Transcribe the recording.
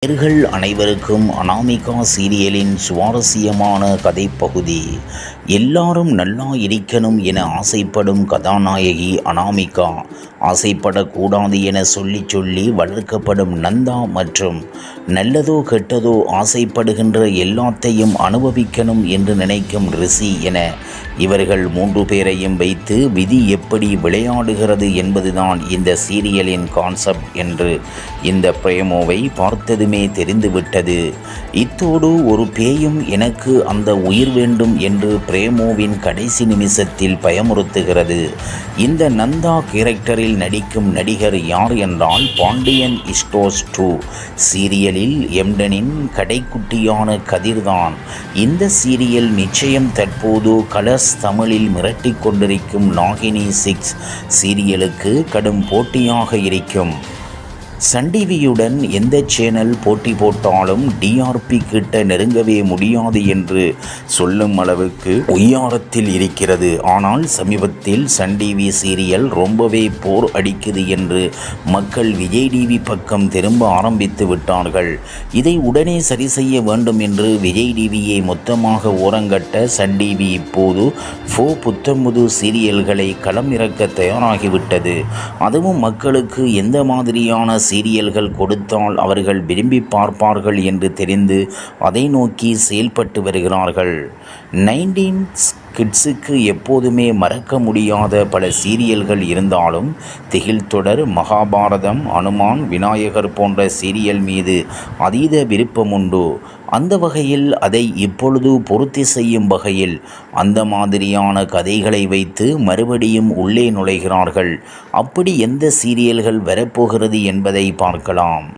நேயர்கள் அனைவருக்கும் அனாமிகா சீரியலின் சுவாரஸ்யமான கதைப்பகுதி. எல்லாரும் நல்லா இருக்கணும் என ஆசைப்படும் கதாநாயகி அனாமிகா ஆசைப்படக்கூடாது என சொல்லி சொல்லி வளர்க்கப்படும் நந்தா மற்றும் நல்லதோ கெட்டதோ ஆசைப்படுகின்ற எல்லாத்தையும் அனுபவிக்கணும் என்று நினைக்கும் ரிஷி என இவர்கள் 3 பேரையும் வைத்து விதி எப்படி விளையாடுகிறது என்பதுதான் இந்த சீரியலின் கான்செப்ட் என்று இந்த பிரேமோவை பார்த்ததுமே தெரிந்துவிட்டது. இத்தோடு ஒரு பேயும் எனக்கு அந்த உயிர் வேண்டும் என்று பிரேமோவின் கடைசி நிமிஷத்தில் பயமுறுத்துகிறது. இந்த நந்தா கேரக்டரில் நடிக்கும் நடிகர் யார் என்றால் பாண்டியன் ஸ்டோர்ஸ் 2 சீரியலில் எம்டனின் கடைக்குட்டியான கதிர்தான். இந்த சீரியல் நிச்சயம் தற்போது கலர்ஸ் தமிழில் மிரட்டிக் கொண்டிருக்கும் நாகினி 6 சீரியலுக்கு கடும் போட்டியாக இருக்கும். சன் டிவியுடன் எந்த சேனல் போட்டி போட்டாலும் டிஆர்பி கிட்ட நெருங்கவே முடியாது என்று சொல்லும் அளவுக்கு உயரத்தில் இருக்கிறது. ஆனால் சமீபத்தில் சன் டிவி சீரியல் ரொம்பவே போர் அடிக்குது என்று மக்கள் விஜய் டிவி பக்கம் திரும்ப ஆரம்பித்து விட்டார்கள். இதை உடனே சரி செய்ய வேண்டும் என்று விஜய் டிவியை மொத்தமாக ஓரங்கட்ட சன் டிவி இப்போது 4 புத்தம்புது சீரியல்களை களம் இறக்க தயாராகிவிட்டது. அதுவும் மக்களுக்கு எந்த மாதிரியான சீரியல்கள் கொடுத்தால் அவர்கள் விரும்பி பார்ப்பார்கள் என்று தெரிந்து அதை நோக்கி செயல்பட்டு வருகிறார்கள். 19s கிட்ஸுக்கு எப்போதுமே மறக்க முடியாத பல சீரியல்கள் இருந்தாலும் திகில் தொடர், மகாபாரதம், அனுமான், விநாயகர் போன்ற சீரியல் மீது அதீத விருப்பம் உண்டு. அந்த வகையில் அதை இப்பொழுது பூர்த்தி செய்யும் வகையில் அந்த மாதிரியான கதைகளை வைத்து மறுபடியும் உள்ளே நுழைகிறார்கள். அப்படி எந்த சீரியல்கள் வரப்போகிறது என்பதை பார்க்கலாம்.